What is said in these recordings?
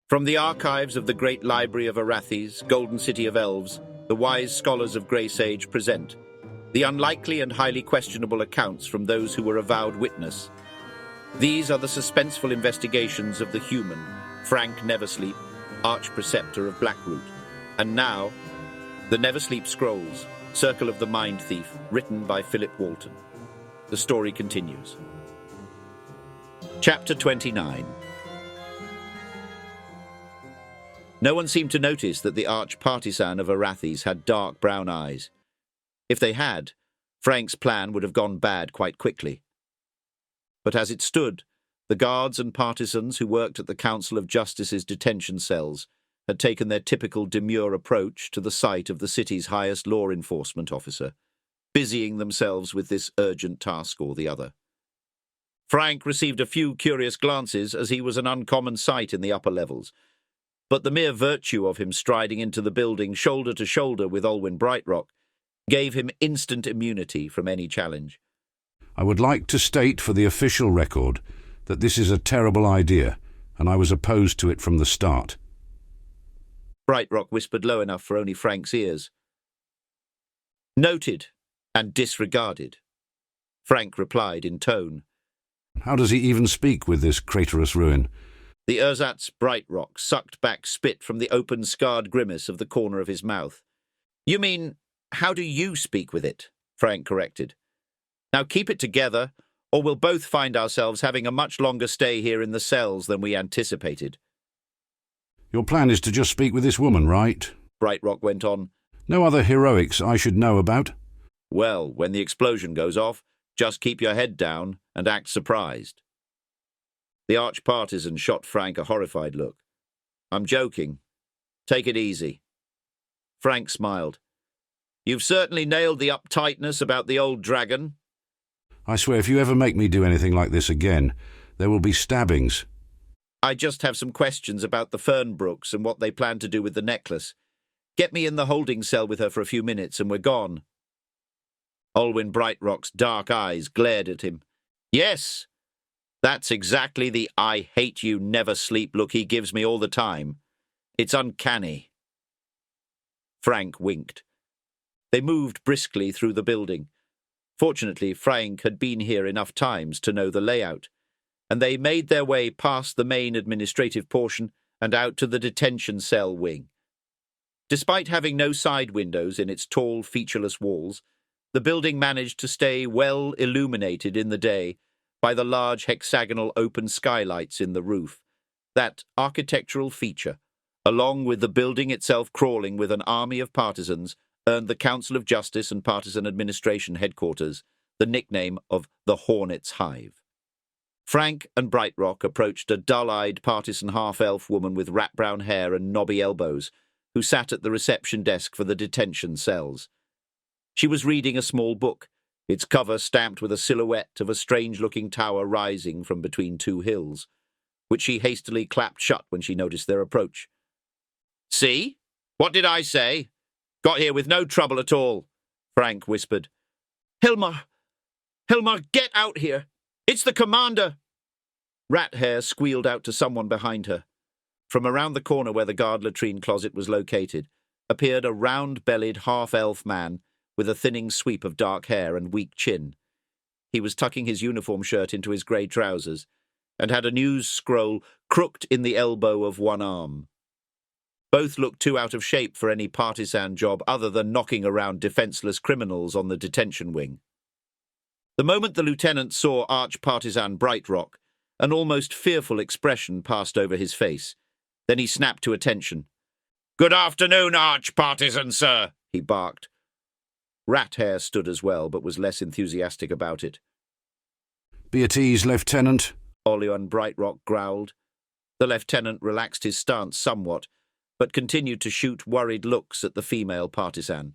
From the archives of the great library of Arathes, Golden City of Elves, the wise scholars of Grey Sage present the unlikely and highly questionable accounts from those who were avowed witness. These are the suspenseful investigations of the human, Fraenk Neversleep, Arch-Preceptor of Blackroot. And now, the Neversleep Scrolls, Circle of the Mind Thief, written by Philip Walton. The story continues. Chapter 29. No one seemed to notice that the arch-partisan of Arathes had dark brown eyes. If they had, Frank's plan would have gone bad quite quickly. But as it stood, the guards and partisans who worked at the Council of Justice's detention cells had taken their typical demure approach to the sight of the city's highest law enforcement officer, busying themselves with this urgent task or the other. Fraenk received a few curious glances as he was an uncommon sight in the upper levels, but the mere virtue of him striding into the building shoulder to shoulder with Olwyn Brightrock gave him instant immunity from any challenge. I would like to state for the official record that this is a terrible idea, and I was opposed to it from the start. Brightrock whispered low enough for only Frank's ears. Noted and disregarded, Fraenk replied in tone. How does he even speak with this craterous ruin? The ersatz Brightrock sucked back spit from the open, scarred grimace of the corner of his mouth. You mean, how do you speak with it? Fraenk corrected. Now keep it together, or we'll both find ourselves having a much longer stay here in the cells than we anticipated. Your plan is to just speak with this woman, right? Brightrock went on. No other heroics I should know about? Well, when the explosion goes off, just keep your head down and act surprised. The arch-partisan shot Fraenk a horrified look. I'm joking. Take it easy. Fraenk smiled. You've certainly nailed the uptightness about the old dragon. I swear if you ever make me do anything like this again, there will be stabbings. I just have some questions about the Fernbrooks and what they plan to do with the necklace. Get me in the holding cell with her for a few minutes and we're gone. Olwyn Brightrock's dark eyes glared at him. Yes, that's exactly the I hate you, never sleep look he gives me all the time. It's uncanny. Fraenk winked. They moved briskly through the building. Fortunately, Fraenk had been here enough times to know the layout, and they made their way past the main administrative portion and out to the detention cell wing. Despite having no side windows in its tall, featureless walls, the building managed to stay well illuminated in the day by the large hexagonal open skylights in the roof. That architectural feature, along with the building itself crawling with an army of partisans, earned the Council of Justice and Partisan Administration headquarters the nickname of the Hornet's Hive. Fraenk and Brightrock approached a dull-eyed partisan half-elf woman with rat-brown hair and knobby elbows, who sat at the reception desk for the detention cells. She was reading a small book, its cover stamped with a silhouette of a strange-looking tower rising from between two hills, which she hastily clapped shut when she noticed their approach. See? What did I say? Got here with no trouble at all, Fraenk whispered. Hilmar, get out here! It's the commander! Rat Hair squealed out to someone behind her. From around the corner where the guard latrine closet was located appeared a round-bellied half-elf man with a thinning sweep of dark hair and weak chin. He was tucking his uniform shirt into his grey trousers and had a news scroll crooked in the elbow of one arm. Both looked too out of shape for any partisan job other than knocking around defenceless criminals on the detention wing. The moment the lieutenant saw arch-partisan Brightrock, an almost fearful expression passed over his face. Then he snapped to attention. Good afternoon, arch-partisan, sir, he barked. Rat Hair stood as well, but was less enthusiastic about it. Be at ease, Lieutenant, Olwyn Brightrock growled. The lieutenant relaxed his stance somewhat, but continued to shoot worried looks at the female partisan.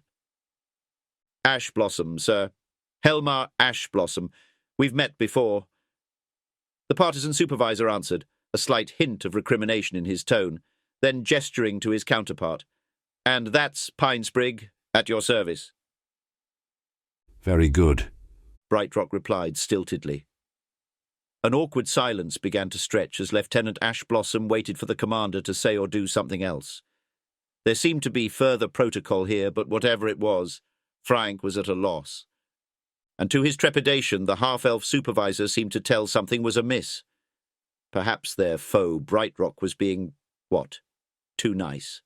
Ashblossom, sir. Helmar Ashblossom. We've met before. The partisan supervisor answered, a slight hint of recrimination in his tone, then gesturing to his counterpart. And that's Pinesprig, at your service. Very good, Brightrock replied stiltedly. An awkward silence began to stretch as Lieutenant Ashblossom waited for the commander to say or do something else. There seemed to be further protocol here, but whatever it was, Fraenk was at a loss. And to his trepidation, the half-elf supervisor seemed to tell something was amiss. Perhaps their foe, Brightrock, was being, too nice.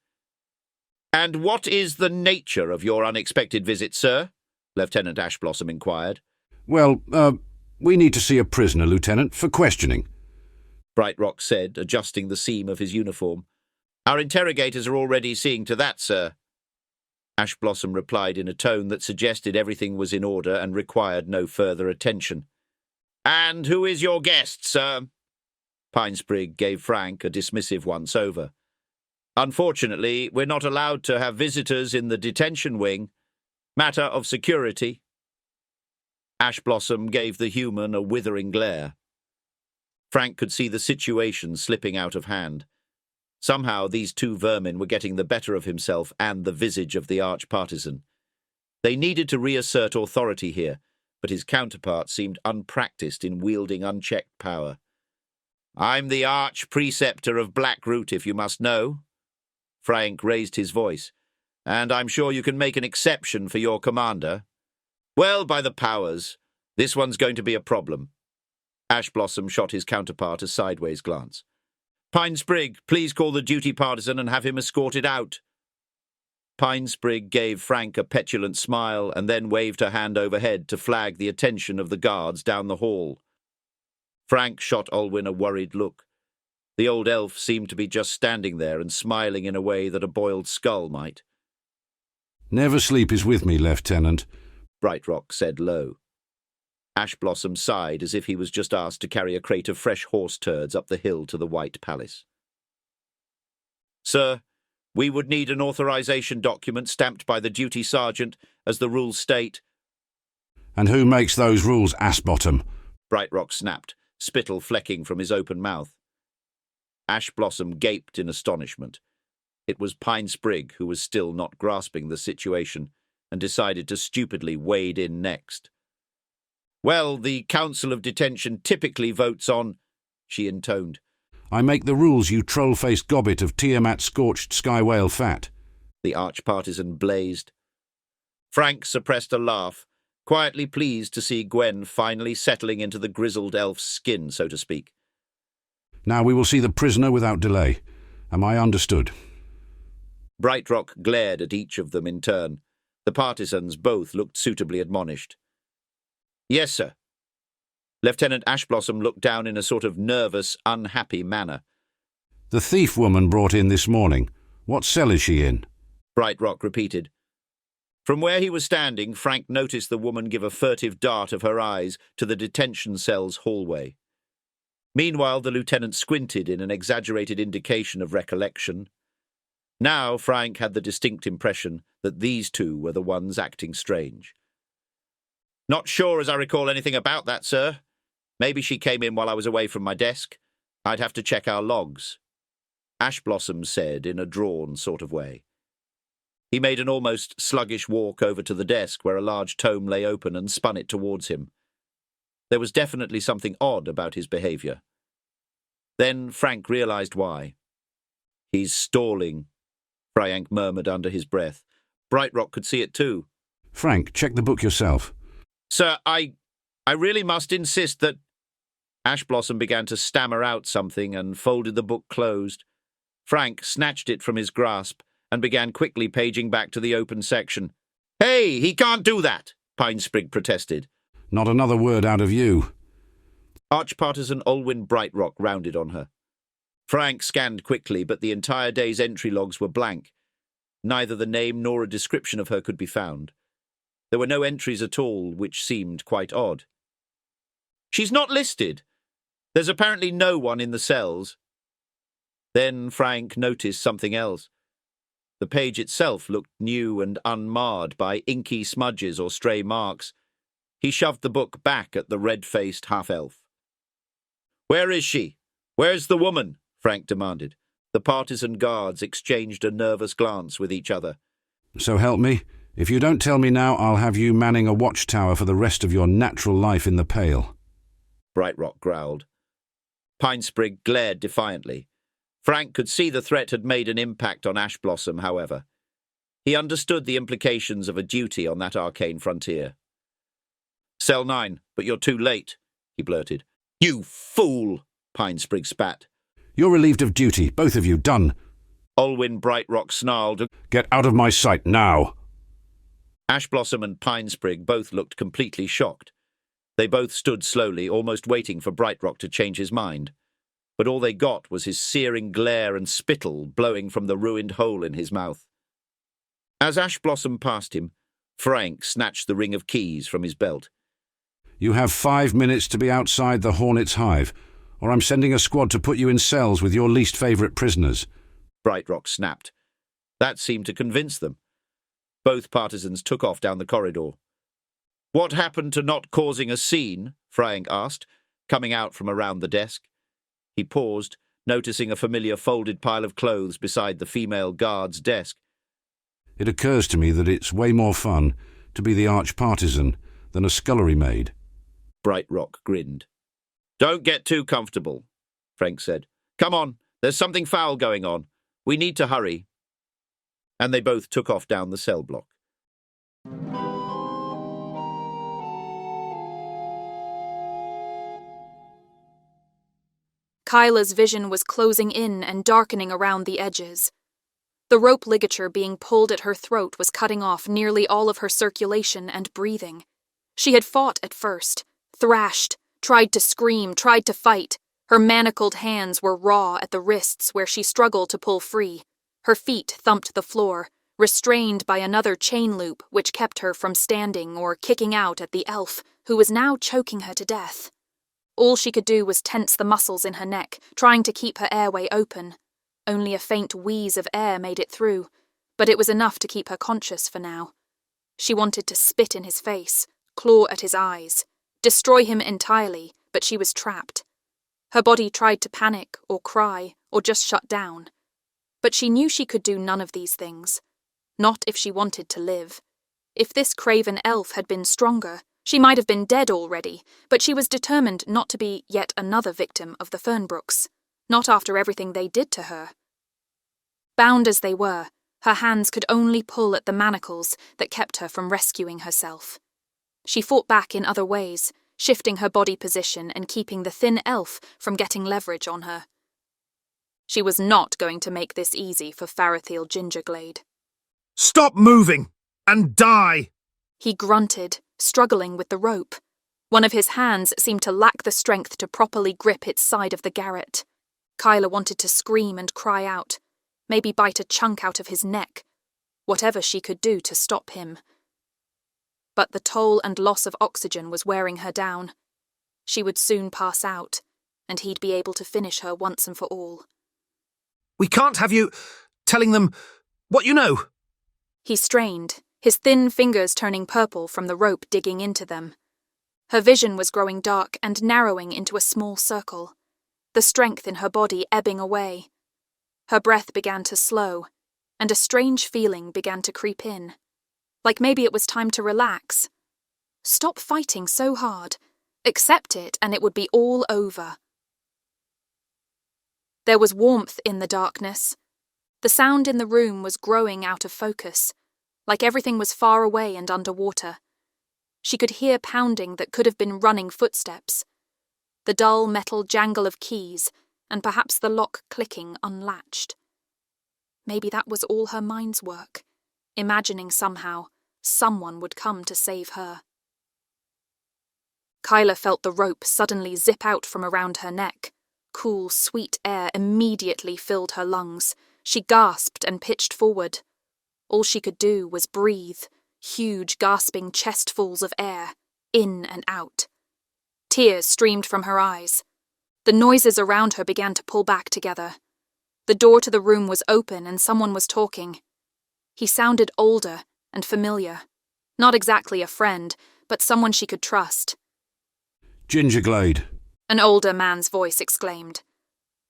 "And what is the nature of your unexpected visit, sir?" Lieutenant Ashblossom inquired. Well, we need to see a prisoner, Lieutenant, for questioning. Brightrock said, adjusting the seam of his uniform. "Our interrogators are already seeing to that, sir." Ashblossom replied in a tone that suggested everything was in order and required no further attention. "And who is your guest, sir?" Pinesprig gave Fraenk a dismissive once-over. "Unfortunately, we're not allowed to have visitors in the detention wing. Matter of security." Ashblossom gave the human a withering glare. Fraenk could see the situation slipping out of hand. Somehow these two vermin were getting the better of himself and the visage of the arch-partisan. They needed to reassert authority here, but his counterpart seemed unpracticed in wielding unchecked power. "I'm the arch-preceptor of Blackroot, if you must know." Fraenk raised his voice. "And I'm sure you can make an exception for your commander." "Well, by the powers, this one's going to be a problem." Ashblossom shot his counterpart a sideways glance. "Pinesprig, please call the duty partisan and have him escorted out." Pinesprig gave Fraenk a petulant smile and then waved her hand overhead to flag the attention of the guards down the hall. Fraenk shot Olwyn a worried look. The old elf seemed to be just standing there and smiling in a way that a boiled skull might. Neversleep is with me, Lieutenant, Brightrock said low. Ashblossom sighed as if he was just asked to carry a crate of fresh horse turds up the hill to the White Palace. "Sir, we would need an authorization document stamped by the duty sergeant, as the rules state." "And who makes those rules, Assbottom?" Brightrock snapped, spittle flecking from his open mouth. Ashblossom gaped in astonishment. It was Pinesprig who was still not grasping the situation and decided to stupidly wade in next. "Well, the Council of Detention typically votes on," she intoned. "I make the rules, you troll-faced gobbet of Tiamat-scorched sky whale fat," the arch-partisan blazed. Fraenk suppressed a laugh, quietly pleased to see Gwen finally settling into the grizzled elf's skin, so to speak. "Now we will see the prisoner without delay. Am I understood?" Brightrock glared at each of them in turn. The partisans both looked suitably admonished. "Yes, sir." Lieutenant Ashblossom looked down in a sort of nervous, unhappy manner. "The thief woman brought in this morning. What cell is she in?" Brightrock repeated. From where he was standing, Fraenk noticed the woman give a furtive dart of her eyes to the detention cell's hallway. Meanwhile, the lieutenant squinted in an exaggerated indication of recollection. Now Fraenk had the distinct impression that these two were the ones acting strange. "Not sure as I recall anything about that, sir. Maybe she came in while I was away from my desk. I'd have to check our logs," Ashblossom said in a drawn sort of way. He made an almost sluggish walk over to the desk where a large tome lay open and spun it towards him. There was definitely something odd about his behaviour. Then Fraenk realised why. "He's stalling," Fraenk murmured under his breath. Brightrock could see it too. "Fraenk, check the book yourself." "Sir, I really must insist that—" Ashblossom began to stammer out something and folded the book closed. Fraenk snatched it from his grasp and began quickly paging back to the open section. "Hey, he can't do that!" Pinesprig protested. "Not another word out of you." Arch-partisan Olwyn Brightrock rounded on her. Fraenk scanned quickly, but the entire day's entry logs were blank. Neither the name nor a description of her could be found. There were no entries at all, which seemed quite odd. "She's not listed. There's apparently no one in the cells." Then Fraenk noticed something else. The page itself looked new and unmarred by inky smudges or stray marks. He shoved the book back at the red-faced half-elf. "Where is she? Where's the woman?" Fraenk demanded. The partisan guards exchanged a nervous glance with each other. "So help me. If you don't tell me now, I'll have you manning a watchtower for the rest of your natural life in the Pale," Brightrock growled. Pinesprig glared defiantly. Fraenk could see the threat had made an impact on Ash Blossom, however. He understood the implications of a duty on that arcane frontier. "Cell 9, but you're too late," he blurted. "You fool!" Pinesprig spat. You're relieved of duty, both of you, done. Olwyn Brightrock snarled. Get out of my sight, now. Ash Blossom and Pinesprig both looked completely shocked. They both stood slowly, almost waiting for Brightrock to change his mind. But all they got was his searing glare and spittle blowing from the ruined hole in his mouth. As Ash Blossom passed him, Fraenk snatched the ring of keys from his belt. You have 5 minutes to be outside the Hornet's hive, or I'm sending a squad to put you in cells with your least favourite prisoners. Brightrock snapped. That seemed to convince them. Both partisans took off down the corridor. "What happened to not causing a scene?" Fraenk asked, coming out from around the desk. He paused, noticing a familiar folded pile of clothes beside the female guard's desk. It occurs to me that it's way more fun to be the arch-partisan than a scullery maid. Brightrock grinned. "Don't get too comfortable," Fraenk said. "Come on, there's something foul going on. We need to hurry." And they both took off down the cell block. Kyla's vision was closing in and darkening around the edges. The rope ligature being pulled at her throat was cutting off nearly all of her circulation and breathing. She had fought at first, thrashed, tried to scream, tried to fight. Her manacled hands were raw at the wrists where she struggled to pull free. Her feet thumped the floor, restrained by another chain loop which kept her from standing or kicking out at the elf, who was now choking her to death. All she could do was tense the muscles in her neck, trying to keep her airway open. Only a faint wheeze of air made it through, but it was enough to keep her conscious for now. She wanted to spit in his face, claw at his eyes, destroy him entirely, but she was trapped. Her body tried to panic or cry or just shut down. But she knew she could do none of these things. Not if she wanted to live. If this craven elf had been stronger, she might have been dead already, but she was determined not to be yet another victim of the Fernbrooks, not after everything they did to her. Bound as they were, her hands could only pull at the manacles that kept her from rescuing herself. She fought back in other ways, shifting her body position and keeping the thin elf from getting leverage on her. She was not going to make this easy for Farathiel Gingerglade. "Stop moving and die!" He grunted, struggling with the rope. One of his hands seemed to lack the strength to properly grip its side of the garret. Kyla wanted to scream and cry out, maybe bite a chunk out of his neck, whatever she could do to stop him. But the toll and loss of oxygen was wearing her down. She would soon pass out, and he'd be able to finish her once and for all. "We can't have you telling them what you know." He strained, his thin fingers turning purple from the rope digging into them. Her vision was growing dark and narrowing into a small circle, the strength in her body ebbing away. Her breath began to slow, and a strange feeling began to creep in, like maybe it was time to relax. Stop fighting so hard, accept it, and it would be all over. There was warmth in the darkness. The sound in the room was growing out of focus, like everything was far away and underwater. She could hear pounding that could have been running footsteps, the dull metal jangle of keys, and perhaps the lock clicking unlatched. Maybe that was all her mind's work, imagining somehow someone would come to save her. Kyla felt the rope suddenly zip out from around her neck. Cool, sweet air immediately filled her lungs. She gasped and pitched forward. All she could do was breathe, huge gasping chestfuls of air, in and out. Tears streamed from her eyes. The noises around her began to pull back together. The door to the room was open and someone was talking. He sounded older and familiar. Not exactly a friend, but someone she could trust. Gingerglade, an older man's voice exclaimed.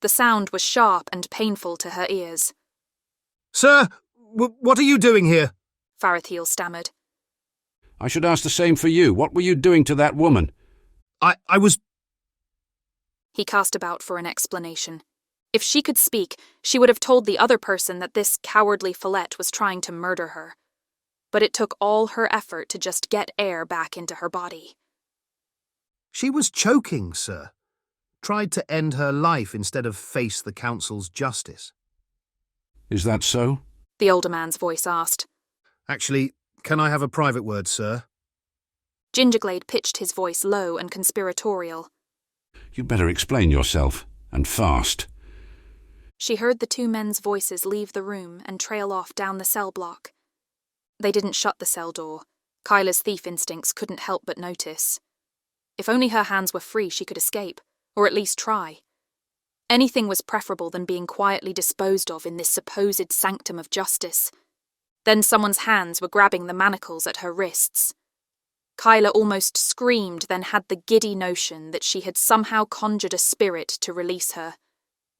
The sound was sharp and painful to her ears. "Sir, what are you doing here?" Farathiel stammered. I should ask the same for you. What were you doing to that woman? I was... He cast about for an explanation. If she could speak, she would have told the other person that this cowardly Follett was trying to murder her. But it took all her effort to just get air back into her body. She was choking, sir. Tried to end her life instead of face the council's justice. Is that so? The older man's voice asked. Actually, can I have a private word, sir? Gingerglade pitched his voice low and conspiratorial. You'd better explain yourself, and fast. She heard the two men's voices leave the room and trail off down the cell block. They didn't shut the cell door. Kyla's thief instincts couldn't help but notice. If only her hands were free, she could escape, or at least try. Anything was preferable than being quietly disposed of in this supposed sanctum of justice. Then someone's hands were grabbing the manacles at her wrists. Kyla almost screamed, then had the giddy notion that she had somehow conjured a spirit to release her.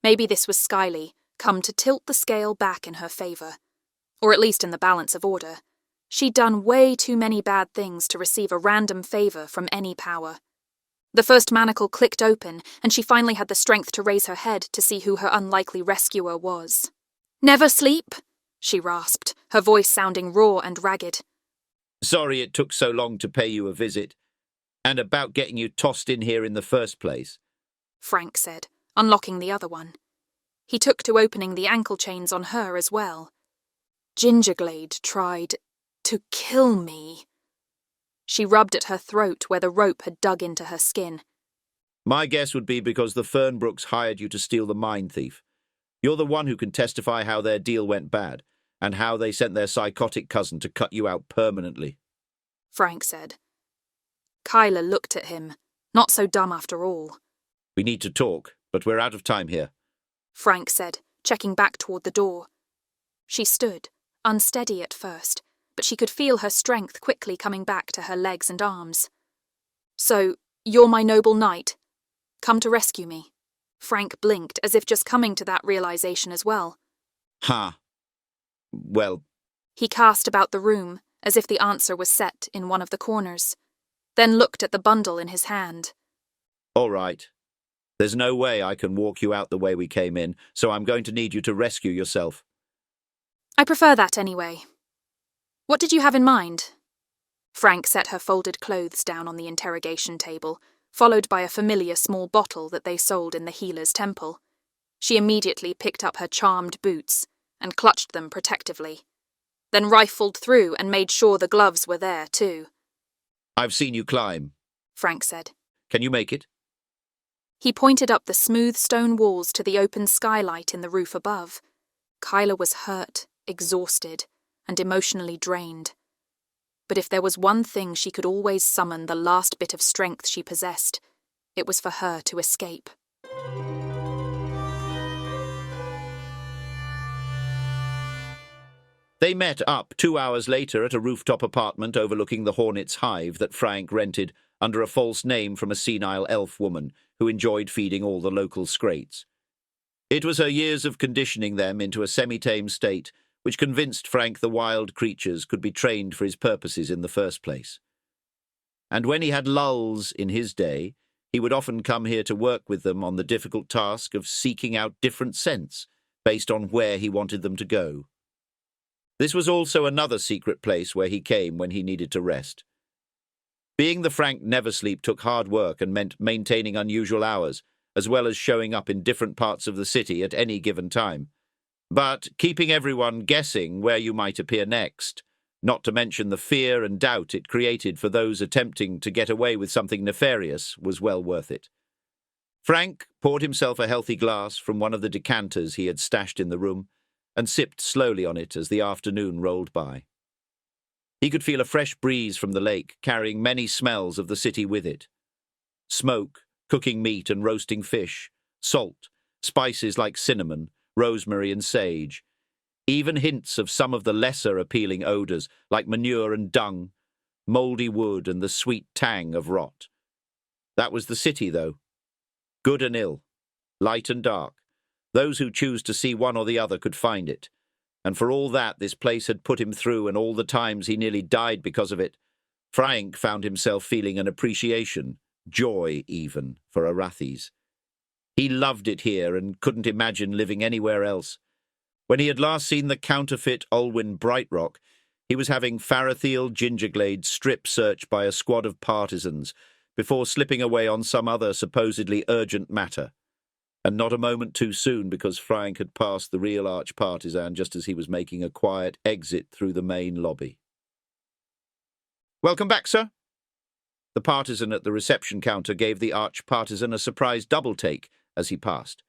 Maybe this was Skyley, come to tilt the scale back in her favour. Or at least in the balance of order. She'd done way too many bad things to receive a random favour from any power. The first manacle clicked open, and she finally had the strength to raise her head to see who her unlikely rescuer was. "Neversleep," she rasped, her voice sounding raw and ragged. Sorry it took so long to pay you a visit, and about getting you tossed in here in the first place, Fraenk said, unlocking the other one. He took to opening the ankle chains on her as well. Gingerglade tried to kill me. She rubbed at her throat where the rope had dug into her skin. My guess would be because the Fernbrooks hired you to steal the mine thief. You're the one who can testify how their deal went bad, and how they sent their psychotic cousin to cut you out permanently, Fraenk said. Kyla looked at him, not so dumb after all. We need to talk, but we're out of time here, Fraenk said, checking back toward the door. She stood, unsteady at first, but she could feel her strength quickly coming back to her legs and arms. So, you're my noble knight? Come to rescue me? Fraenk blinked, as if just coming to that realization as well. Ha. Well, He cast about the room, as if the answer was set in one of the corners, then looked at the bundle in his hand. all right. There's no way I can walk you out the way we came in, so I'm going to need you to rescue yourself. I prefer that anyway. What did you have in mind? Fraenk set her folded clothes down on the interrogation table, followed by a familiar small bottle that they sold in the healer's temple. She immediately picked up her charmed boots and clutched them protectively, then rifled through and made sure the gloves were there too. I've seen you climb, Fraenk said. Can you make it? He pointed up the smooth stone walls to the open skylight in the roof above. Kyla was hurt, exhausted, and emotionally drained. But if there was one thing she could always summon the last bit of strength she possessed, it was for her to escape. They met up 2 hours later at a rooftop apartment overlooking the Hornet's hive that Fraenk rented under a false name from a senile elf woman who enjoyed feeding all the local scrates. It was her years of conditioning them into a semi-tame state which convinced Fraenk the wild creatures could be trained for his purposes in the first place. And when he had lulls in his day, he would often come here to work with them on the difficult task of seeking out different scents based on where he wanted them to go. This was also another secret place where he came when he needed to rest. Being the Fraenk Neversleep took hard work and meant maintaining unusual hours, as well as showing up in different parts of the city at any given time. But keeping everyone guessing where you might appear next, not to mention the fear and doubt it created for those attempting to get away with something nefarious, was well worth it. Fraenk poured himself a healthy glass from one of the decanters he had stashed in the room, and sipped slowly on it as the afternoon rolled by. He could feel a fresh breeze from the lake, carrying many smells of the city with it. Smoke, cooking meat and roasting fish, salt, spices like cinnamon, rosemary and sage, even hints of some of the lesser appealing odours like manure and dung, mouldy wood and the sweet tang of rot. That was the city, though. Good and ill, light and dark. Those who choose to see one or the other could find it. And for all that this place had put him through and all the times he nearly died because of it, Fraenk found himself feeling an appreciation, joy even, for Arathis. He loved it here and couldn't imagine living anywhere else. When he had last seen the counterfeit Olwyn Brightrock, he was having Farathiel Gingerglade strip searched by a squad of partisans before slipping away on some other supposedly urgent matter. And not a moment too soon, because Fraenk had passed the real arch-partisan just as he was making a quiet exit through the main lobby. "Welcome back, sir." The partisan at the reception counter gave the arch-partisan a surprise double-take as he passed.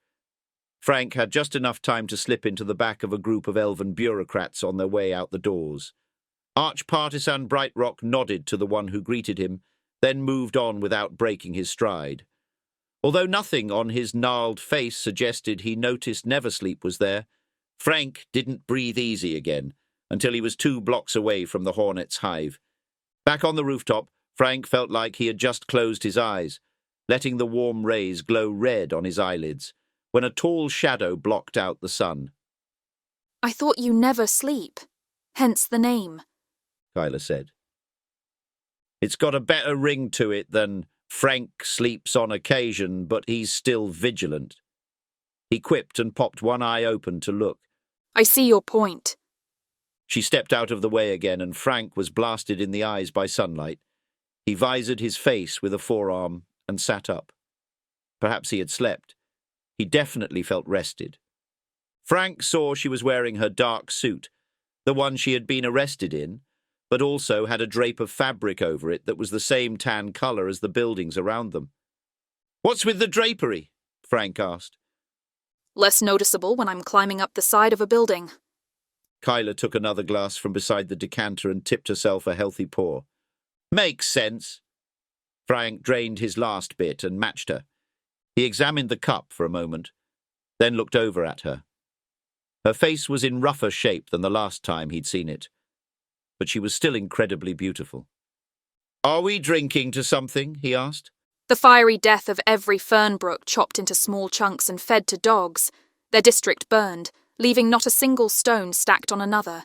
Fraenk had just enough time to slip into the back of a group of elven bureaucrats on their way out the doors. Arch-partisan Brightrock nodded to the one who greeted him, then moved on without breaking his stride. Although nothing on his gnarled face suggested he noticed Neversleep was there, Fraenk didn't breathe easy again until he was 2 blocks away from the Hornet's hive. Back on the rooftop, Fraenk felt like he had just closed his eyes, letting the warm rays glow red on his eyelids, when a tall shadow blocked out the sun. "I thought you never sleep, hence the name," Kyla said. "It's got a better ring to it than Fraenk sleeps on occasion, but he's still vigilant." He quipped and popped one eye open to look. "I see your point." She stepped out of the way again, and Fraenk was blasted in the eyes by sunlight. He visored his face with a forearm and sat up. Perhaps he had slept. He definitely felt rested. Fraenk saw she was wearing her dark suit, the one she had been arrested in, but also had a drape of fabric over it that was the same tan colour as the buildings around them. "What's with the drapery?" Fraenk asked. "Less noticeable when I'm climbing up the side of a building." Kyla took another glass from beside the decanter and tipped herself a healthy pour. "Makes sense." Fraenk drained his last bit and matched her. He examined the cup for a moment, then looked over at her. Her face was in rougher shape than the last time he'd seen it, but she was still incredibly beautiful. "Are we drinking to something?" he asked. "The fiery death of every Fernbrook chopped into small chunks and fed to dogs, their district burned, leaving not a single stone stacked on another,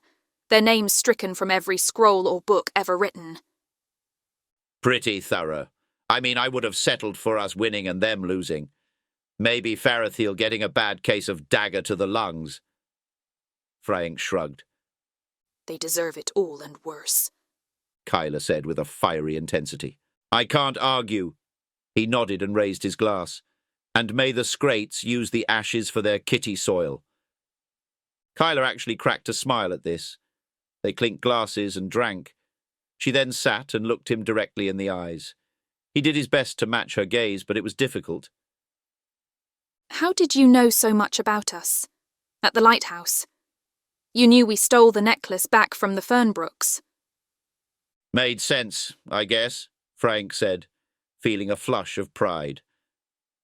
their names stricken from every scroll or book ever written." "Pretty thorough. I mean, I would have settled for us winning and them losing. Maybe Farathiel getting a bad case of dagger to the lungs." Fraenk shrugged. "They deserve it all and worse," Kyla said with a fiery intensity. "I can't argue." He nodded and raised his glass. "And may the Scrates use the ashes for their kitty soil." Kyla actually cracked a smile at this. They clinked glasses and drank. She then sat and looked him directly in the eyes. He did his best to match her gaze, but it was difficult. "How did you know so much about us? At the lighthouse? You knew we stole the necklace back from the Fernbrooks." "Made sense, I guess," Fraenk said, feeling a flush of pride.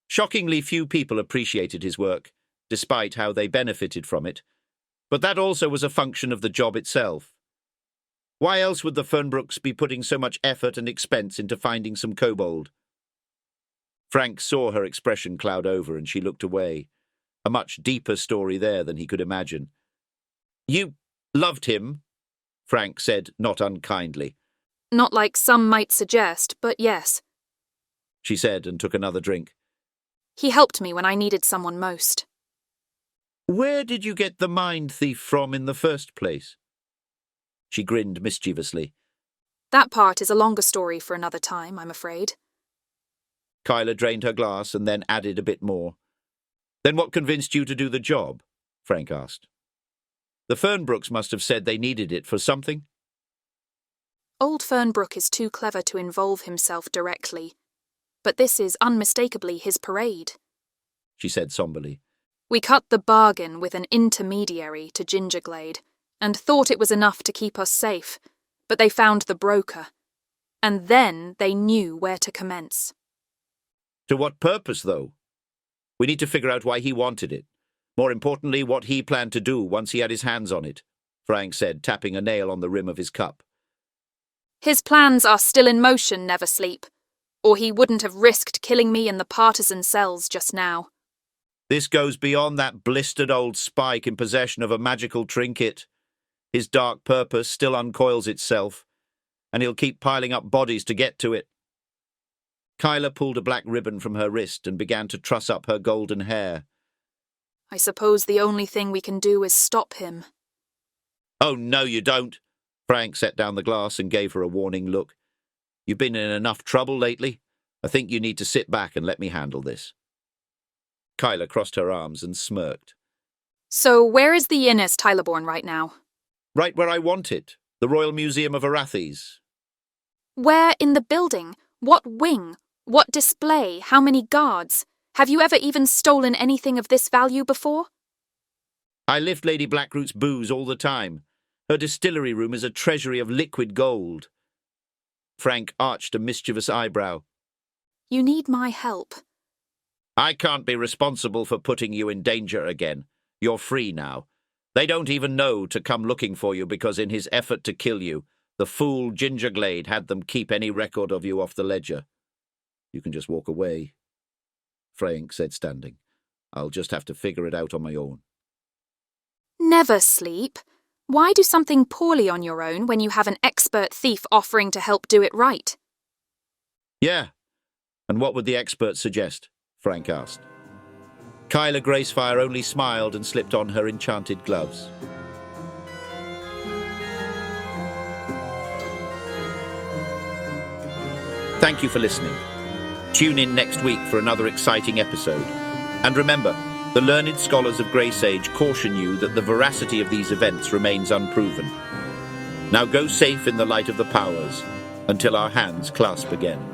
Shockingly few people appreciated his work, despite how they benefited from it. But that also was a function of the job itself. Why else would the Fernbrooks be putting so much effort and expense into finding some kobold? Fraenk saw her expression cloud over and she looked away. A much deeper story there than he could imagine. "You loved him," Fraenk said, not unkindly. "Not like some might suggest, but yes. She said and took another drink. He helped me when I needed someone most." "Where did you get the mind thief from in the first place?" She grinned mischievously. "That part is a longer story for another time, I'm afraid." Kyla drained her glass and then added a bit more. "Then what convinced you to do the job?" Fraenk asked. "The Fernbrooks must have said they needed it for something." Old Fernbrook is too clever to involve himself directly, but this is unmistakably his parade," she said somberly. "We cut the bargain with an intermediary to Gingerglade, and thought it was enough to keep us safe, but they found the broker. And then they knew where to commence." "To what purpose, though? We need to figure out why he wanted it. More importantly, what he planned to do once he had his hands on it," Fraenk said, tapping a nail on the rim of his cup. "His plans are still in motion, Neversleep, or he wouldn't have risked killing me in the partisan cells just now." "This goes beyond that blistered old spike in possession of a magical trinket. His dark purpose still uncoils itself, and he'll keep piling up bodies to get to it." Kyla pulled a black ribbon from her wrist and began to truss up her golden hair. I suppose the only thing we can do is stop him. Oh, no, you don't. Fraenk set down the glass and gave her a warning look. You've been in enough trouble lately. I think you need to sit back and let me handle this. Kyla crossed her arms and smirked. So where is the Innis Tylerborn right now? Right where I want it. The Royal Museum of Arathis. Where in the building? What wing? What display? How many guards? Have you ever even stolen anything of this value before? I lift Lady Blackroot's booze all the time. Her distillery room is a treasury of liquid gold. Fraenk arched a mischievous eyebrow. You need my help. I can't be responsible for putting you in danger again. You're free now. They don't even know to come looking for you because in his effort to kill you, the fool Gingerglade had them keep any record of you off the ledger. You can just walk away. Fraenk said, standing. I'll just have to figure it out on my own. Neversleep? Why do something poorly on your own when you have an expert thief offering to help do it right? Yeah. And what would the expert suggest? Fraenk asked. Kyla Gracefire only smiled and slipped on her enchanted gloves. Thank you for listening. Tune in next week for another exciting episode. And remember, the learned scholars of Grey Sage caution you that the veracity of these events remains unproven. Now go safe in the light of the powers until our hands clasp again.